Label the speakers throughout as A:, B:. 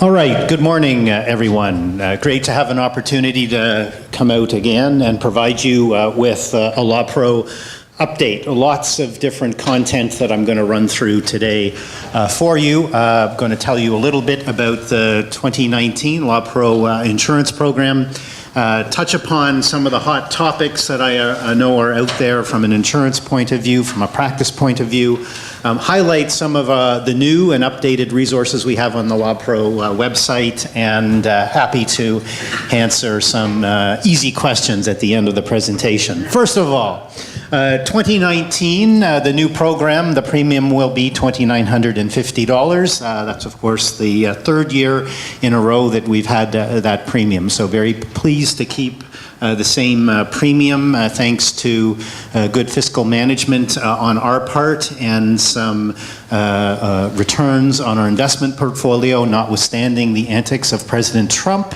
A: All right, good morning, everyone. Great to have an opportunity to come out again and provide you with a LawPro update. Lots of different content that I'm going to run through today for you. I'm going to tell you a little bit about the 2019 LawPro insurance program, touch upon some of the hot topics that I know are out there from an insurance point of view, from a practice point of view, highlight some of the new and updated resources we have on the LawPro website, and happy to answer some easy questions at the end of the presentation. First of all, 2019, the new program, the premium will be $2,950. That's, of course, the third year in a row that we've had that premium. So very pleased to keep the same premium thanks to good fiscal management on our part and some returns on our investment portfolio. Notwithstanding the antics of President Trump,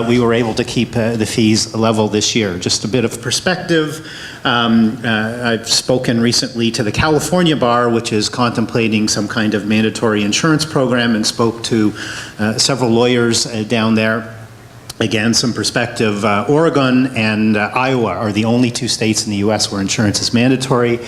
A: we were able to keep the fees level this year. Just a bit of perspective. I've spoken recently to the California Bar, which is contemplating some kind of mandatory insurance program, and spoke to several lawyers down there. Again, some perspective, Oregon and Iowa are the only two states in the U.S. where insurance is mandatory.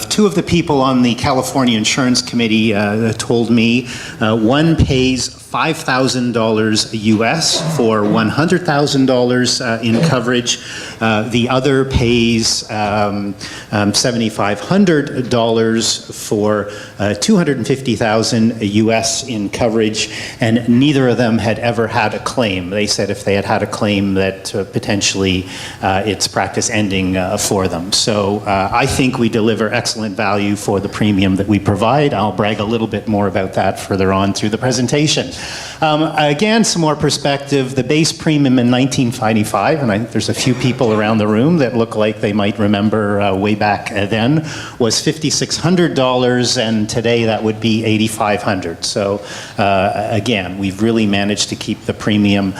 A: Two of the people on the California Insurance Committee told me one pays $5,000 US for $100,000 in coverage. The other pays $7,500 for $250,000 US in coverage, and neither of them had ever had a claim. They said if they had had a claim that potentially it's practice ending for them. So I think we deliver excellent value for the premium that we provide. I'll brag a little bit more about that further on through the presentation. Again, some more perspective. The base premium in 1995, and I think there's a few people around the room that look like they might remember way back then, was $5,600, and today that would be $8,500. So again, we've really managed to keep the premium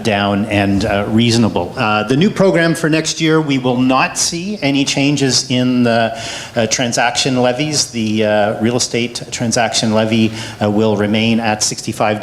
A: down and reasonable. The new program for next year, we will not see any changes in the transaction levies. The real estate transaction levy will remain at $65,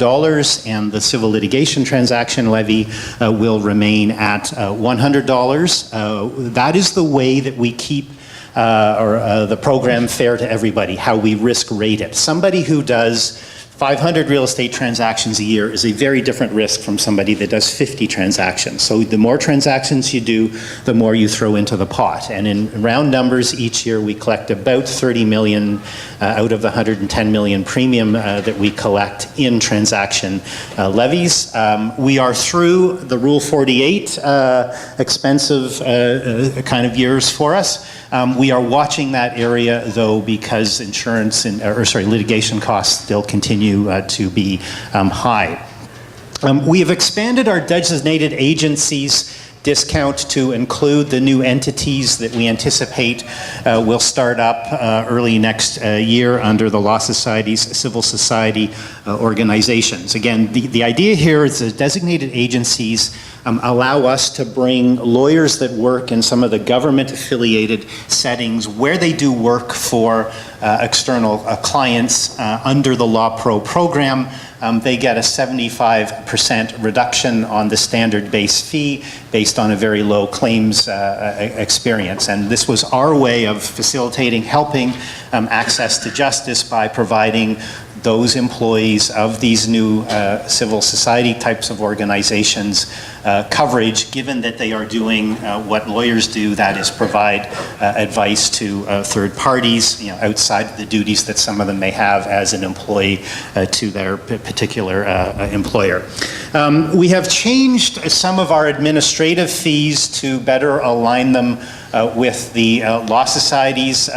A: and the civil litigation transaction levy will remain at $100. That is the way that we keep the program fair to everybody, how we risk rate it. Somebody who does 500 real estate transactions a year is a very different risk from somebody that does 50 transactions. So the more transactions you do, the more you throw into the pot. And in round numbers, each year we collect about 30 million out of the 110 million premium that we collect in transaction levies. We are through the Rule 48 expensive kind of years for us. We are watching that area, though, because insurance litigation costs still continue to be high. We have expanded our designated agencies discount to include the new entities that we anticipate will start up early next year under the Law Society's civil society organizations. Again, the idea here is that designated agencies allow us to bring lawyers that work in some of the government-affiliated settings where they do work for external clients under the LawPro program. They get a 75% reduction on the standard base fee based on a very low claims experience. And this was our way of facilitating, helping access to justice by providing those employees of these new civil society types of organizations coverage, given that they are doing what lawyers do, that is provide advice to third parties, outside of the duties that some of them may have as an employee to their particular employer. We have changed some of our administrative fees to better align them with the Law Society's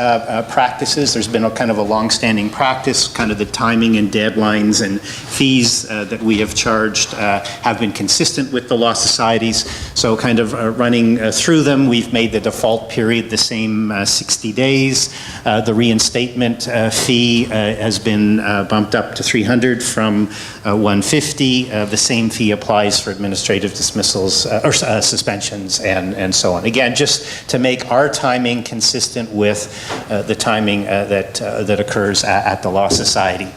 A: practices. There's been a kind of a long-standing practice, kind of the timing and deadlines and fees that we have charged have been consistent with the Law Societies. So kind of running through them, we've made the default period the same 60 days. The reinstatement fee has been bumped up to $300 from $150. The same fee applies for administrative dismissals or suspensions and so on. Again, just to make our timing consistent with the timing that occurs at the Law Society.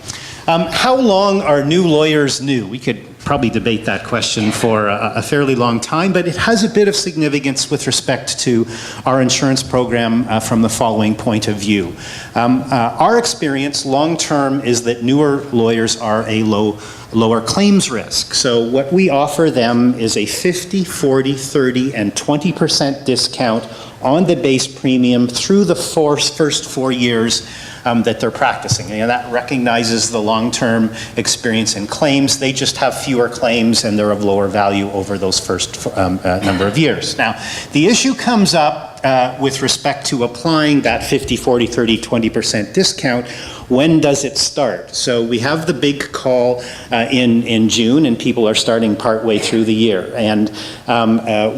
A: How long are new lawyers new? We could probably debate that question for a fairly long time, but it has a bit of significance with respect to our insurance program from the following point of view. Our experience long-term is that newer lawyers are a lower claims risk. So what we offer them is a 50, 40, 30, and 20% discount on the base premium through the first 4 years that they're practicing. And that recognizes the long-term experience in claims. They just have fewer claims and they're of lower value over those first number of years. Now, the issue comes up with respect to applying that 50, 40, 30, 20% discount. When does it start? So we have the big call in June, and people are starting partway through the year. And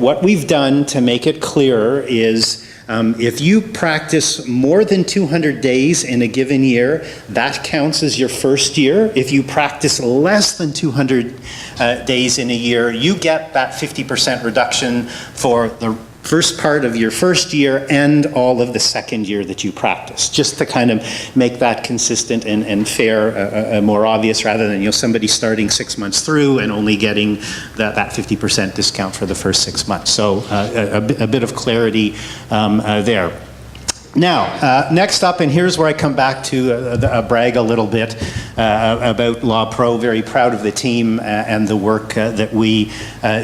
A: what we've done to make it clearer is if you practice more than 200 days in a given year, that counts as your first year. If you practice less than 200 days in a year, you get that 50% reduction for the first part of your first year and all of the second year that you practice, just to kind of make that consistent and fair, more obvious, rather than somebody starting 6 months through and only getting that 50% discount for the first 6 months. So a bit of clarity there. Now, next up, and here's where I come back to brag a little bit about LawPro. Very proud of the team and the work that we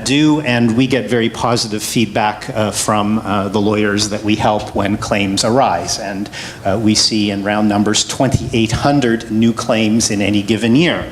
A: do, and we get very positive feedback from the lawyers that we help when claims arise. And we see in round numbers 2,800 new claims in any given year.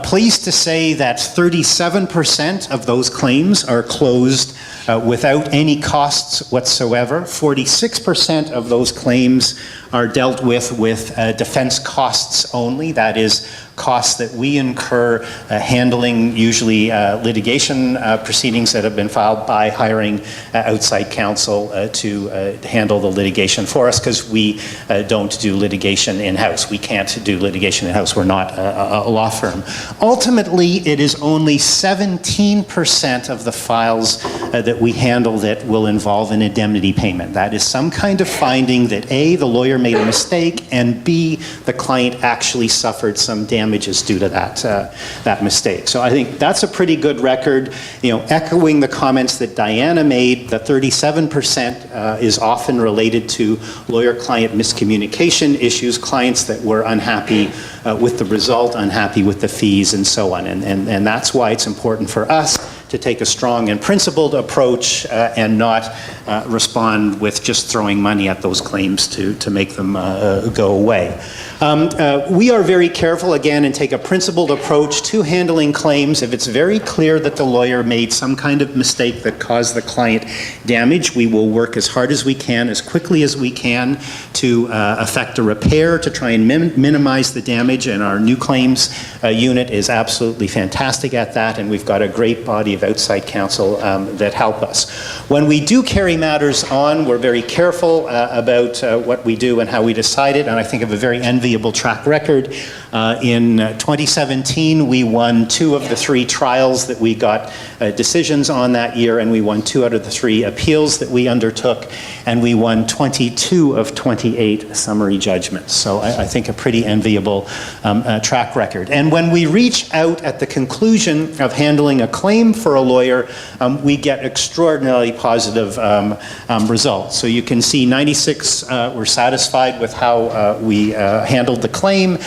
A: Pleased to say that 37% of those claims are closed without any costs whatsoever. 46% of those claims are dealt with defense costs only. That is, costs that we incur handling usually litigation proceedings that have been filed by hiring outside counsel to handle the litigation for us, because we don't do litigation in-house. We can't do litigation in-house. We're not a law firm. Ultimately, it is only 17% of the files that we handle that will involve an indemnity payment. That is some kind of finding that A, the lawyer made a mistake, and B, the client actually suffered some damages due to that mistake. So I think that's a pretty good record. Echoing the comments that Diana made, the 37% is often related to lawyer-client miscommunication issues, clients that were unhappy with the result, unhappy with the fees, and so on. And that's why it's important for us to take a strong and principled approach and not respond with just throwing money at those claims to make them go away. We are very careful, again, and take a principled approach to handling claims. If it's very clear that the lawyer made some kind of mistake that caused the client damage, we will work as hard as we can, as quickly as we can, to effect a repair, to try and minimize the damage, and our new claims unit is absolutely fantastic at that, and we've got a great body of outside counsel that help us. When we do carry matters on, we're very careful about what we do and how we decide it, and I think of a very enviable track record. In 2017, we won 2 of the 3 trials that we got decisions on that year, and we won 2 out of the 3 appeals that we undertook, and we won 22 of 28 summary judgments. So I think a pretty enviable track record. And when we reach out at the conclusion of handling a claim for a lawyer, we get extraordinarily positive results. So you can see 96 were satisfied with how we handled the claim.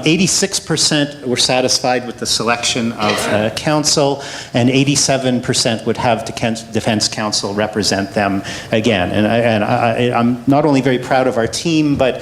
A: 86% were satisfied with the selection of counsel, and 87% would have defense counsel represent them again. And I'm not only very proud of our team, but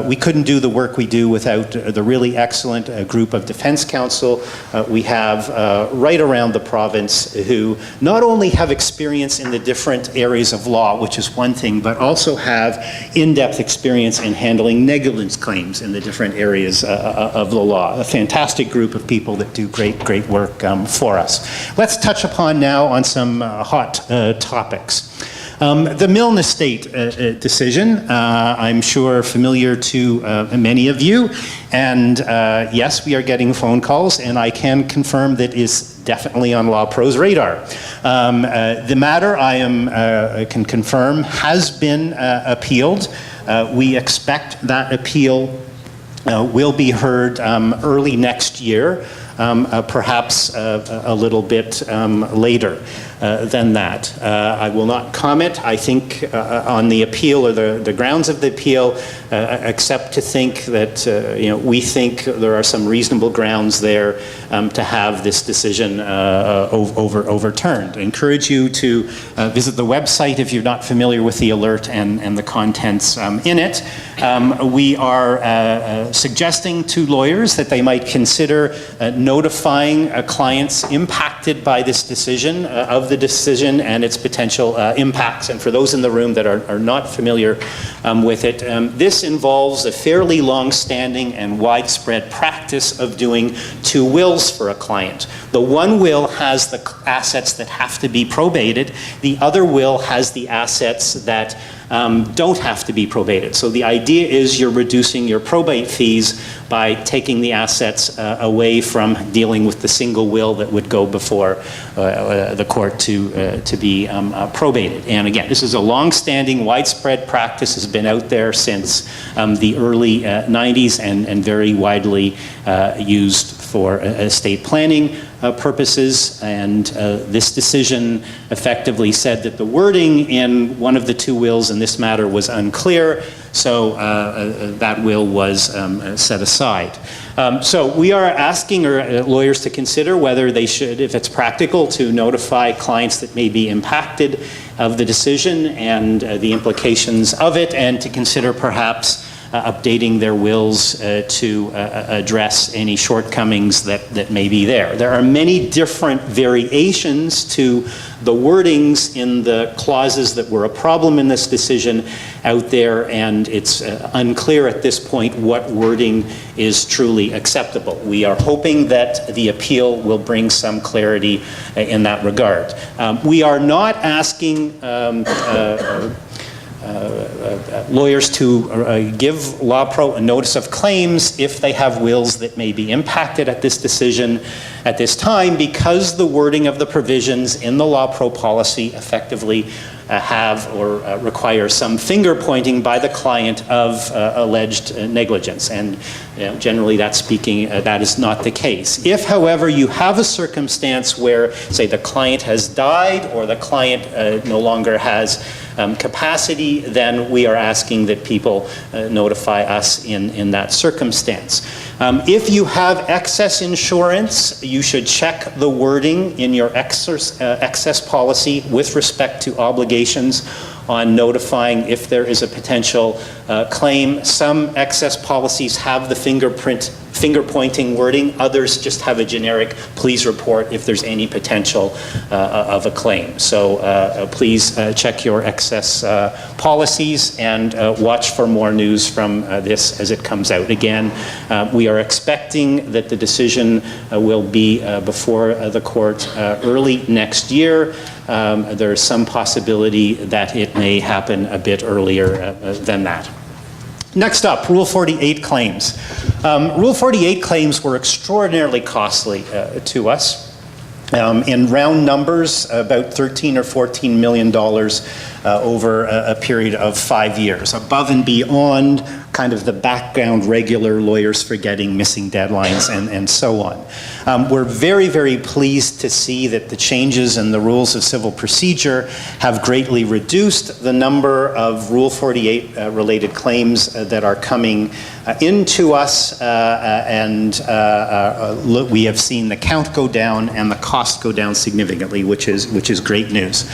A: we couldn't do the work we do without the really excellent group of defense counsel we have right around the province, who not only have experience in the different areas of law, which is one thing, but also have in-depth experience in handling negligence claims in the different areas of the law. A fantastic group of people that do great work for us. Let's touch upon now on some hot topics. The Milne Estate decision, I'm sure familiar to many of you, and yes, we are getting phone calls, and I can confirm that is definitely on LawPro's radar. The matter, I can confirm, has been appealed. We expect that appeal will be heard early next year, perhaps a little bit later than that. I will not comment, I think, on the appeal or the grounds of the appeal, except to think that we think there are some reasonable grounds there to have this decision overturned. I encourage you to visit the website if you're not familiar with the alert and the contents in it. We are suggesting to lawyers that they might consider notifying clients impacted by this decision of the decision and its potential impacts. And for those in the room that are not familiar with it, this involves a fairly long-standing and widespread practice of doing two wills for a client. The one will has the assets that have to be probated. The other will has the assets that don't have to be probated. So the idea is you're reducing your probate fees by taking the assets away from dealing with the single will that would go before the court to be probated. And again, this is a long-standing, widespread practice, has been out there since the early 90s and very widely used for estate planning purposes, and this decision effectively said that the wording in one of the two wills in this matter was unclear, so that will was set aside. So we are asking lawyers to consider whether they should, if it's practical, to notify clients that may be impacted of the decision and the implications of it, and to consider perhaps updating their wills to address any shortcomings that may be there. There are many different variations to the wordings in the clauses that were a problem in this decision out there, and it's unclear at this point what wording is truly acceptable. We are hoping that the appeal will bring some clarity in that regard. We are not asking lawyers to give LawPro a notice of claims if they have wills that may be impacted at this decision at this time, because the wording of the provisions in the LawPro policy effectively have or require some finger pointing by the client of alleged negligence. And generally that speaking, that is not the case. If, however, you have a circumstance where, say, the client has died or the client no longer has capacity, then we are asking that people notify us in that circumstance. If you have excess insurance, you should check the wording in your excess policy with respect to obligations on notifying if there is a potential claim. Some excess policies have the finger pointing wording. Others just have a generic please report if there's any potential of a claim. So please check your excess policies and watch for more news from this as it comes out. Again, we are expecting that the decision will be before the court early next year. There is some possibility that it may happen a bit earlier than that. Next up, Rule 48 claims. Rule 48 claims were extraordinarily costly to us. In round numbers, about $13 or $14 million over a period of 5 years, above and beyond kind of the background regular lawyers forgetting missing deadlines and so on. We're very, very pleased to see that the changes in the rules of civil procedure have greatly reduced the number of Rule 48 related claims that are coming into us, and we have seen the count go down and the cost go down significantly, which is great news.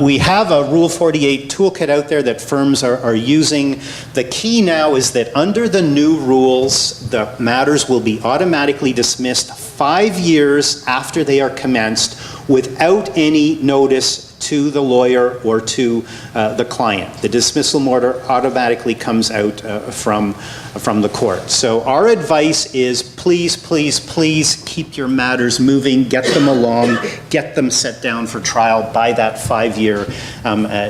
A: We have a Rule 48 toolkit out there that firms are using. The key now is that under the new rules, the matters will be automatically dismissed 5 years after they are commenced without any notice to the lawyer or to the client. The dismissal order automatically comes out from the court. So our advice is please, please, please keep your matters moving, get them along, get them set down for trial by that 5-year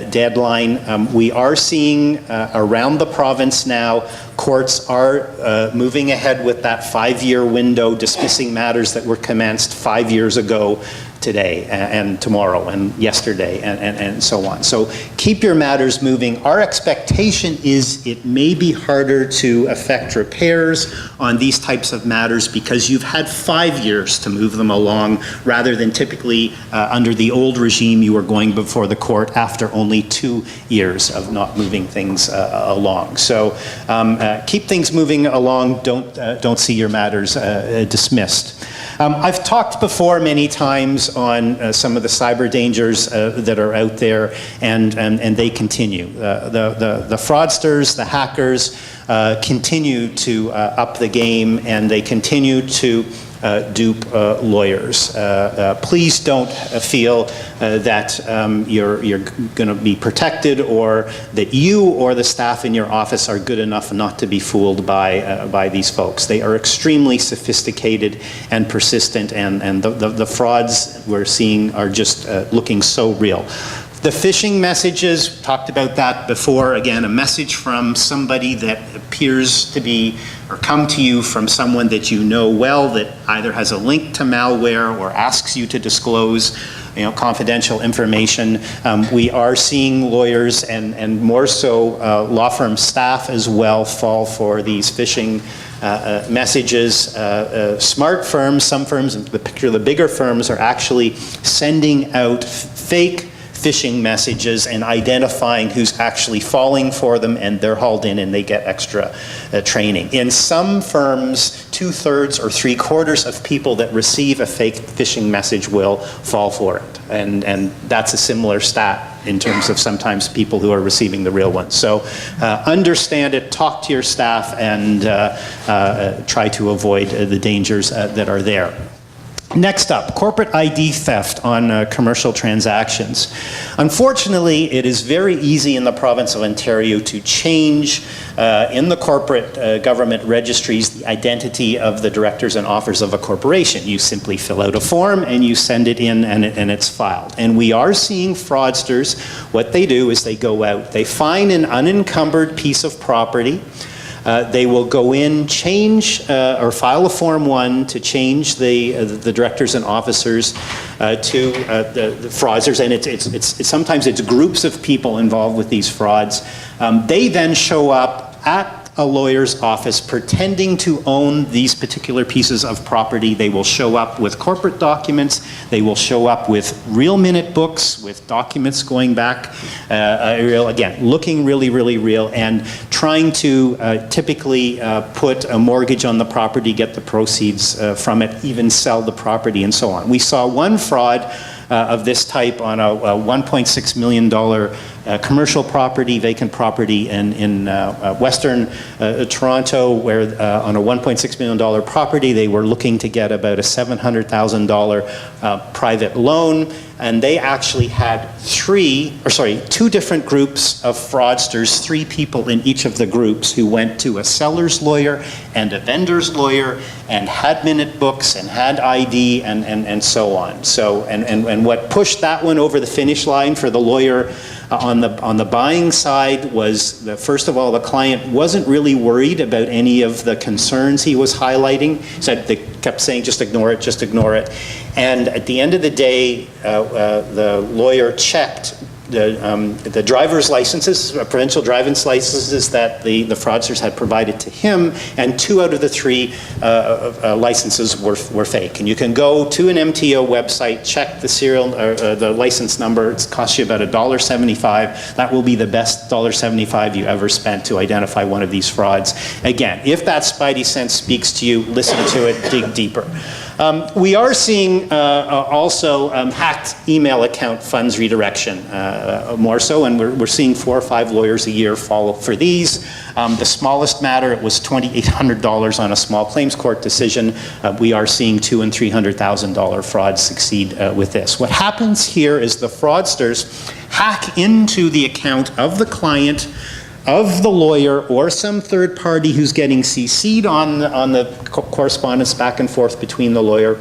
A: deadline. We are seeing around the province now Courts are moving ahead with that 5-year window, dismissing matters that were commenced 5 years ago today and tomorrow and yesterday and so on. So keep your matters moving. Our expectation is it may be harder to effect repairs on these types of matters because you've had 5 years to move them along rather than typically under the old regime you were going before the court after only 2 years of not moving things along. So keep things moving along. Don't see your matters dismissed. I've talked before many times on some of the cyber dangers that are out there, and they continue. The fraudsters, the hackers continue to up the game, and they continue to dupe lawyers. Please don't feel that you're going to be protected or that you or the staff in your office are good enough not to be fooled by these folks. They are extremely sophisticated and persistent, and the frauds we're seeing are just looking so real. The phishing messages, talked about that before. Again, a message from somebody that appears to be or come to you from someone that you know well that either has a link to malware or asks you to disclose confidential information. We are seeing lawyers and more so law firm staff as well fall for these phishing messages. Smart firms, some firms, in particular the bigger firms, are actually sending out fake phishing messages and identifying who's actually falling for them, and they're hauled in and they get extra training. In some firms, 2/3 or 3/4 of people that receive a fake phishing message will fall for it. And that's a similar stat in terms of sometimes people who are receiving the real ones. So understand it, talk to your staff, and try to avoid the dangers that are there. Next up, corporate ID theft on commercial transactions. Unfortunately, it is very easy in the province of Ontario to change in the corporate government registries the identity of the directors and officers of a corporation. You simply fill out a form and you send it in, and it's filed. And we are seeing fraudsters. What they do is they go out, they find an unencumbered piece of property. They will go in, change or file a Form 1 to change the directors and officers to the fraudsters, and it's sometimes it's groups of people involved with these frauds. They then show up at a lawyer's office pretending to own these particular pieces of property. They will show up with corporate documents. They will show up with real minute books, with documents going back, again, looking really, really real, and trying to typically put a mortgage on the property, get the proceeds from it, even sell the property, and so on. We saw one fraud of this type on a $1.6 million commercial property, vacant property in western Toronto, where on a $1.6 million property, they were looking to get about a $700,000 private loan, and they actually had two different groups of fraudsters, 3 people in each of the groups who went to a seller's lawyer and a vendor's lawyer and had minute books and had ID and so on. So, and what pushed that one over the finish line for the lawyer on the buying side was that, first of all, the client wasn't really worried about any of the concerns he was highlighting. They kept saying, just ignore it, just ignore it. And at the end of the day, the lawyer checked the driver's licenses, provincial driver's licenses that the fraudsters had provided to him, and 2 out of the 3 licenses were fake. And you can go to an MTO website, check the serial, the license number. It costs you about $1.75. That will be the best $1.75 you ever spent to identify one of these frauds. Again, if that spidey sense speaks to you, listen to it, dig deeper. We are seeing also hacked email account funds redirection more so, and we're seeing 4 or 5 lawyers a year fall for these. The smallest matter, it was $2,800 on a small claims court decision. We are seeing $200,000 and $300,000 frauds succeed with this. What happens here is the fraudsters hack into the account of the client, of the lawyer, or some third party who's getting CC'd on the correspondence back and forth between the lawyer,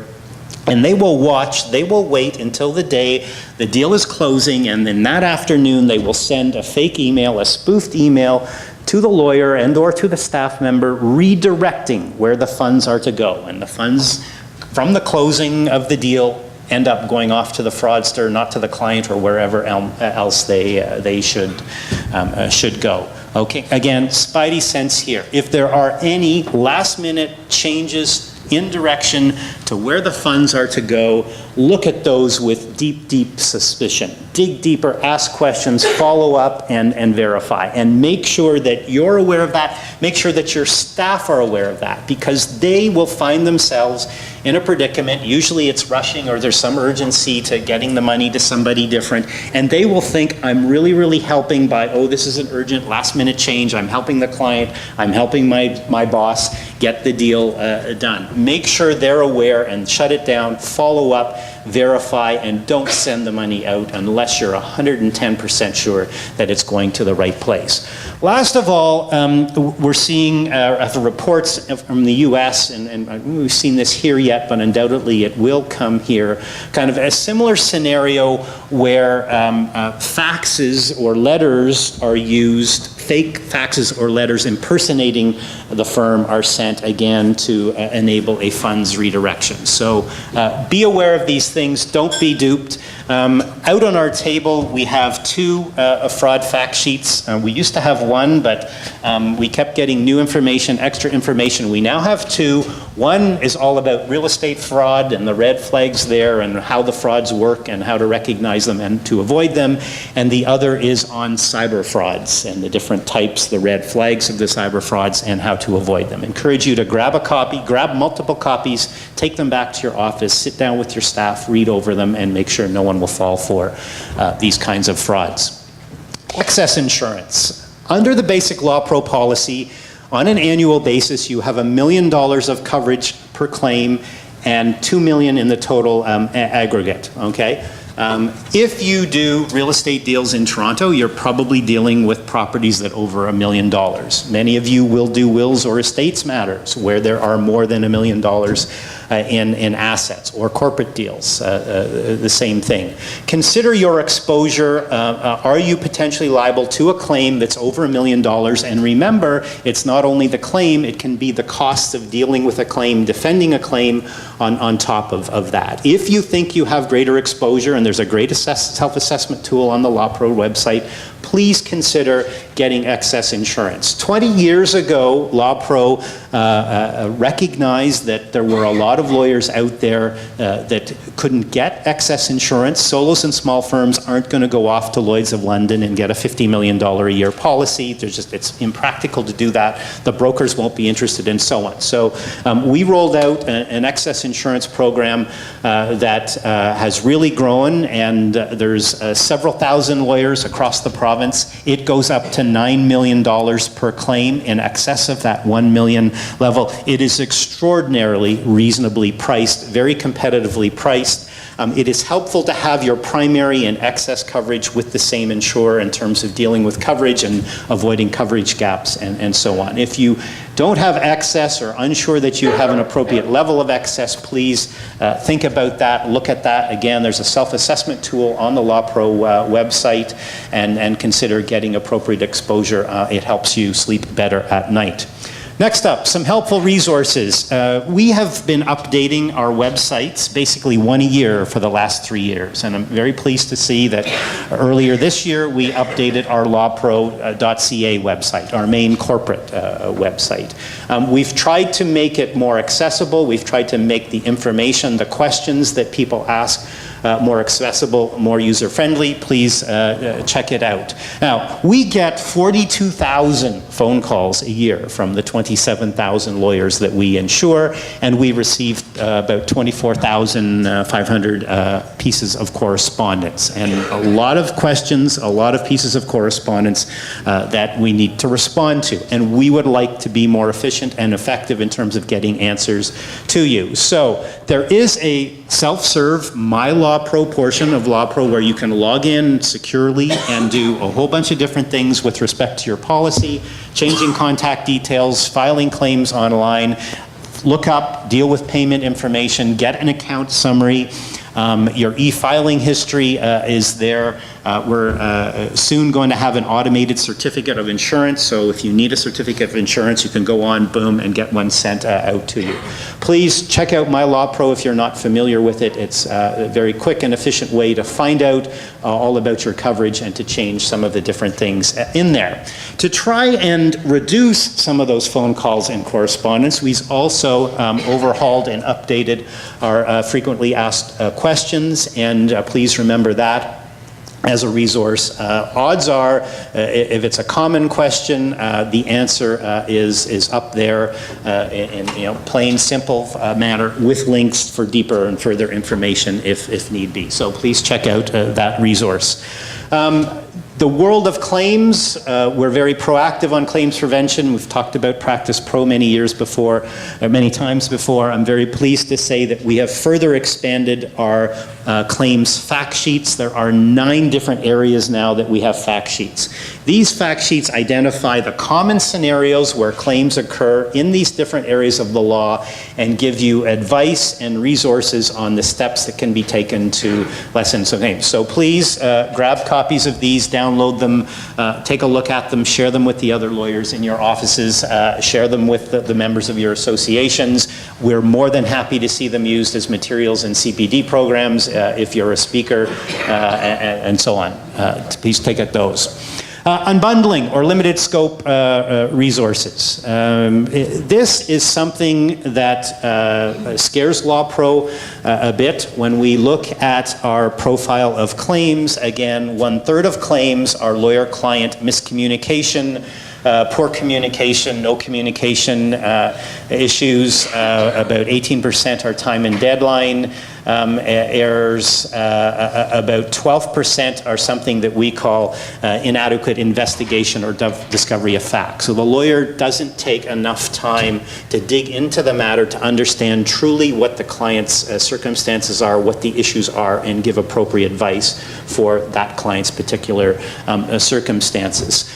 A: and they will wait until the day the deal is closing, and then that afternoon they will send a fake email, a spoofed email, to the lawyer and or to the staff member, redirecting where the funds are to go. And the funds from the closing of the deal end up going off to the fraudster, not to the client or wherever else they should go. Okay, again, spidey sense here. If there are any last minute changes in direction to where the funds are to go, look at those with deep, deep suspicion. Dig deeper, ask questions, follow up, and verify. And make sure that you're aware of that. Make sure that your staff are aware of that, because they will find themselves in a predicament. Usually it's rushing or there's some urgency to getting the money to somebody different. And they will think, I'm really, really helping by, oh, this is an urgent last minute change. I'm helping the client. I'm helping my boss get the deal done. Make sure they're aware and shut it down, follow up, verify, and don't send the money out unless you're 110% sure that it's going to the right place. Last of all, we're seeing reports from the US, and we've seen this here yet, but undoubtedly it will come here, kind of a similar scenario where faxes or letters are used, fake faxes or letters impersonating the firm are sent again to enable a funds redirection. So be aware of these things, don't be duped. Out on our table we have two fraud fact sheets. We used to have one, but we kept getting new information, extra information. We now have two. One is all about real estate fraud and the red flags there and how the frauds work and how to recognize them and to avoid them. And the other is on cyber frauds and the different types, the red flags of the cyber frauds and how to avoid them. Encourage you to grab a copy, grab multiple copies, take them back to your office, sit down with your staff, read over them, and make sure no one will fall for these kinds of frauds. Excess insurance. Under the basic LawPro policy, on an annual basis, you have $1 million of coverage per claim and $2 million in the total aggregate, okay? If you do real estate deals in Toronto, you're probably dealing with properties that over $1 million. Many of you will do wills or estates matters where there are more than $1 million in assets, or corporate deals, the same thing. Consider your exposure. Are you potentially liable to a claim that's over $1 million? And remember, it's not only the claim, it can be the cost of dealing with a claim, defending a claim on top of that. If you think you have greater exposure, and there's a great self-assessment tool on the LawPro website, please consider getting excess insurance. 20 years ago, LawPro recognized that there were a lot of lawyers out there that couldn't get excess insurance. Solos and small firms aren't going to go off to Lloyd's of London and get a $50 million a year policy. It's impractical to do that. The brokers won't be interested, and so on. So we rolled out an excess insurance program that has really grown, and there's several thousand lawyers across the province. It goes up to $9 million per claim, in excess of that $1 million level. It is extraordinarily reasonably priced, very competitively priced. It is helpful to have your primary and excess coverage with the same insurer in terms of dealing with coverage and avoiding coverage gaps and so on. If you don't have excess or unsure that you have an appropriate level of excess, please think about that, look at that. Again, there's a self-assessment tool on the LawPro website, and consider getting appropriate exposure. It helps you sleep better at night. Next up, some helpful resources. We have been updating our websites basically one a year for the last 3 years, and I'm very pleased to see that earlier this year we updated our lawpro.ca website, our main corporate website. We've tried to make it more accessible. We've tried to make the information, the questions that people ask, more accessible, more user-friendly. Please check it out. Now, we get 42,000 phone calls a year from the 27,000 lawyers that we insure, and we receive about 24,500 pieces of correspondence, and a lot of questions, a lot of pieces of correspondence that we need to respond to, and we would like to be more efficient and effective in terms of getting answers to you. So there is a self-serve My LawPro portion of LawPro where you can log in securely and do a whole bunch of different things with respect to your policy, changing contact details, filing claims online, look up, deal with payment information, get an account summary. Your e-filing history is there. We're soon going to have an automated certificate of insurance, so if you need a certificate of insurance, you can go on, boom, and get one sent out to you. Please check out My LawPro if you're not familiar with it. It's a very quick and efficient way to find out all about your coverage and to change some of the different things in there. To try and reduce some of those phone calls and correspondence, we've also overhauled and updated our frequently asked questions, and please remember that as a resource. Odds are, if it's a common question, the answer is up there in plain, simple manner with links for deeper and further information if need be. So please check out that resource. The world of claims, we're very proactive on claims prevention. We've talked about Practice Pro many times before. I'm very pleased to say that we have further expanded our claims fact sheets. There are 9 different areas now that we have fact sheets. These fact sheets identify the common scenarios where claims occur in these different areas of the law and give you advice and resources on the steps that can be taken to lessen some claims. So please grab copies of these, download them, take a look at them, share them with the other lawyers in your offices, share them with the members of your associations. We're more than happy to see them used as materials in CPD programs if you're a speaker and so on. Please take at those. Unbundling or limited scope resources. This is something that scares LawPro a bit. When we look at our profile of claims, again, 1/3 of claims are lawyer-client miscommunication, poor communication, no communication issues. About 18% are time and deadline errors. About 12% are something that we call inadequate investigation or discovery of facts. So the lawyer doesn't take enough time to dig into the matter to understand truly what the client's circumstances are, what the issues are, and give appropriate advice for that client's particular circumstances.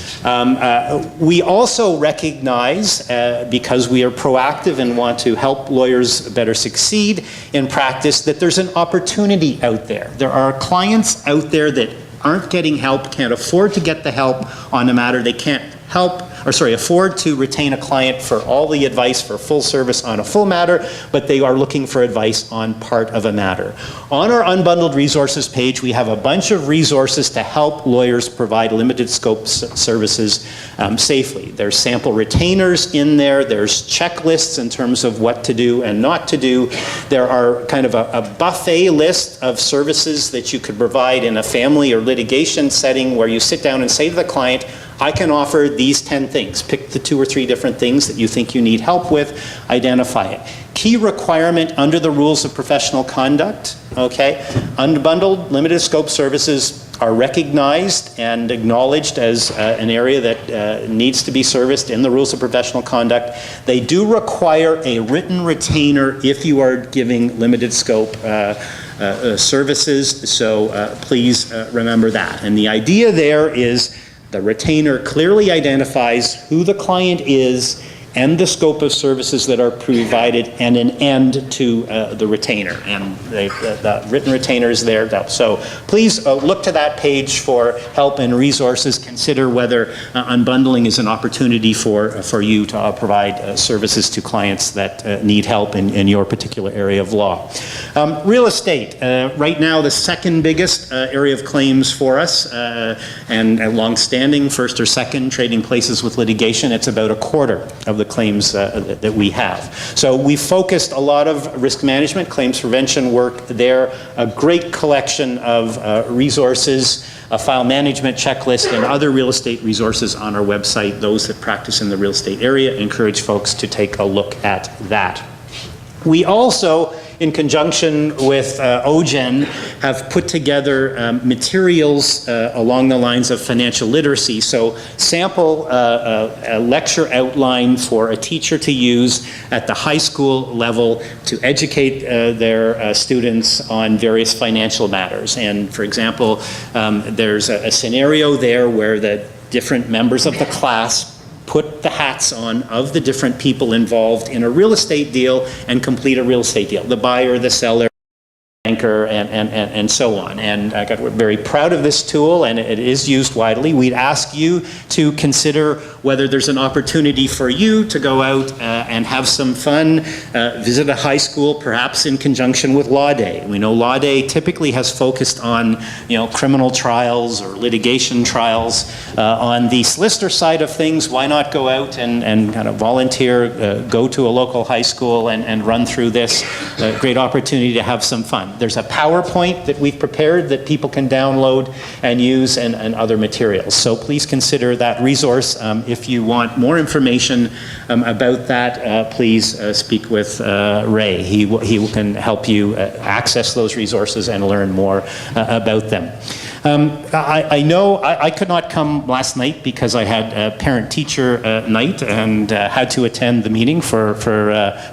A: We also recognize, because we are proactive and want to help lawyers better succeed in practice, that there's an opportunity out there. There are clients out there that aren't getting help, can't afford to get the help on a matter. They can't afford to retain a client for all the advice for full service on a full matter, but they are looking for advice on part of a matter. On our Unbundled Resources page, we have a bunch of resources to help lawyers provide limited scope services safely. There's sample retainers in there. There's checklists in terms of what to do and not to do. There are kind of a buffet list of services that you could provide in a family or litigation setting where you sit down and say to the client, I can offer these 10 things. Pick the 2 or 3 different things that you think you need help with, identify it. Key requirement under the rules of professional conduct, okay? Unbundled, limited scope services are recognized and acknowledged as an area that needs to be serviced in the rules of professional conduct. They do require a written retainer if you are giving limited scope services, so please remember that. And the idea there is the retainer clearly identifies who the client is and the scope of services that are provided and an end to the retainer. And the written retainer is there. So please look to that page for help and resources. Consider whether unbundling is an opportunity for you to provide services to clients that need help in your particular area of law. Real estate, right now the second biggest area of claims for us and long-standing, first or second, trading places with litigation. It's about 1/4 of the claims that we have. So we focused a lot of risk management, claims prevention work there, a great collection of resources, a file management checklist, and other real estate resources on our website. Those that practice in the real estate area, encourage folks to take a look at that. We also, in conjunction with OGEN, have put together materials along the lines of financial literacy. So sample a lecture outline for a teacher to use at the high school level to educate their students on various financial matters. And for example, there's a scenario there where the different members of the class put the hats on of the different people involved in a real estate deal and complete a real estate deal. The buyer, the seller, banker, and so on. And we're very proud of this tool, and it is used widely. We'd ask you to consider whether there's an opportunity for you to go out and have some fun, visit a high school, perhaps in conjunction with Law Day. We know Law Day typically has focused on, criminal trials or litigation trials. On the solicitor side of things, why not go out and kind of volunteer, go to a local high school and run through this. Great opportunity to have some fun. There's a PowerPoint that we've prepared that people can download and use, and other materials. So please consider that resource. If you want more information about that, please speak with Ray. He can help you access those resources and learn more about them. I know I could not come last night because I had a parent-teacher night and had to attend the meeting for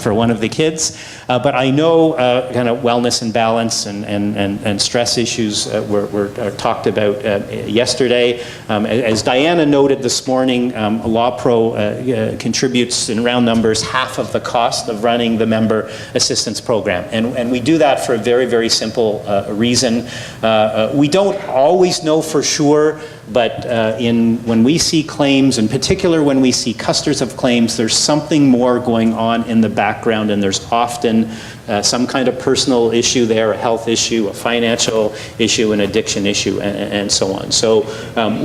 A: one of the kids. But I know kind of wellness and balance and stress issues were talked about yesterday. As Diana noted this morning, LawPro contributes in round numbers half of the cost of running the member assistance program. And we do that for a very, very simple reason. We don't always know for sure, but when we see claims, in particular when we see custodians of claims, there's something more going on in the background, and there's often some kind of personal issue there, a health issue, a financial issue, an addiction issue, and so on. So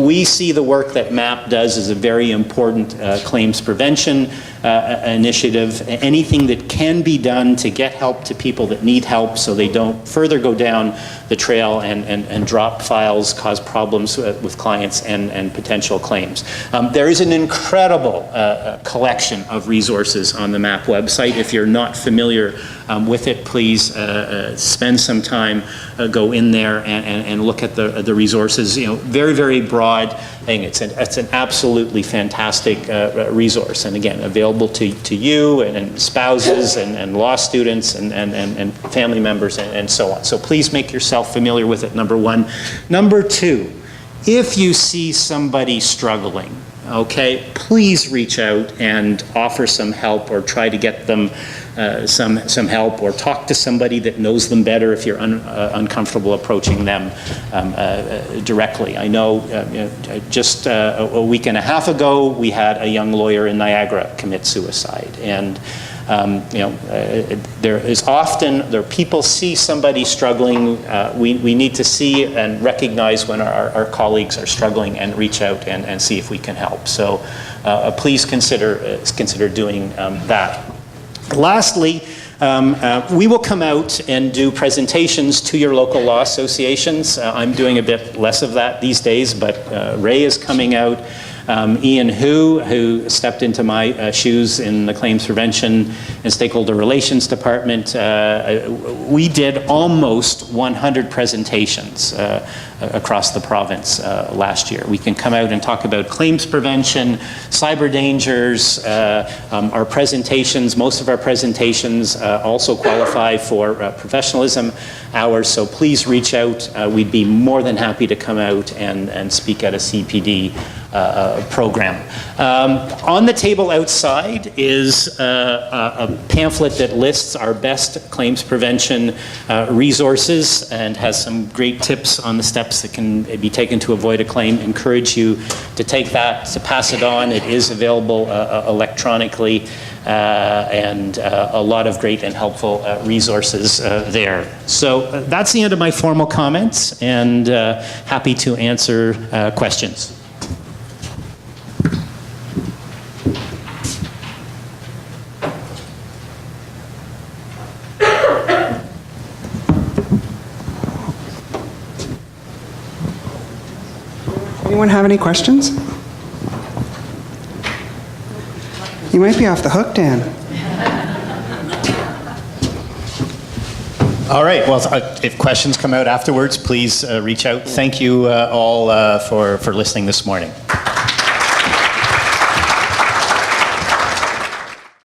A: we see the work that MAP does as a very important claims prevention initiative. Anything that can be done to get help to people that need help so they don't further go down the trail and drop files, cause problems with clients and potential claims. There is an incredible collection of resources on the MAP website. If you're not familiar with it, please spend some time, go in there and look at the resources. Very, very broad thing. It's an absolutely fantastic resource, and again, available to you and spouses and law students and family members and so on. So please make yourself familiar with it, number one. Number two, if you see somebody struggling, okay, please reach out and offer some help or try to get them some help, or talk to somebody that knows them better if you're uncomfortable approaching them directly. I know just a week and a half ago we had a young lawyer in Niagara commit suicide, and there is often, people see somebody struggling. We need to see and recognize when our colleagues are struggling and reach out and see if we can help. So please consider doing that. Lastly, we will come out and do presentations to your local law associations. I'm doing a bit less of that these days, but Ray is coming out. Ian who stepped into my shoes in the Claims Prevention and Stakeholder Relations Department. We did almost 100 presentations across the province last year. We can come out and talk about claims prevention, cyber dangers. Our presentations, most of our presentations also qualify for professionalism hours, so please reach out. We'd be more than happy to come out and speak at a CPD program. On the table outside is a pamphlet that lists our best claims prevention resources and has some great tips on the steps that can be taken to avoid a claim. Encourage you to take that, to pass it on. It is available electronically, and a lot of great and helpful resources there. So that's the end of my formal comments, and happy to answer questions.
B: Anyone have any questions? You might be off the hook, Dan.
A: All right, well, if questions come out afterwards, please reach out. Thank you all for listening this morning.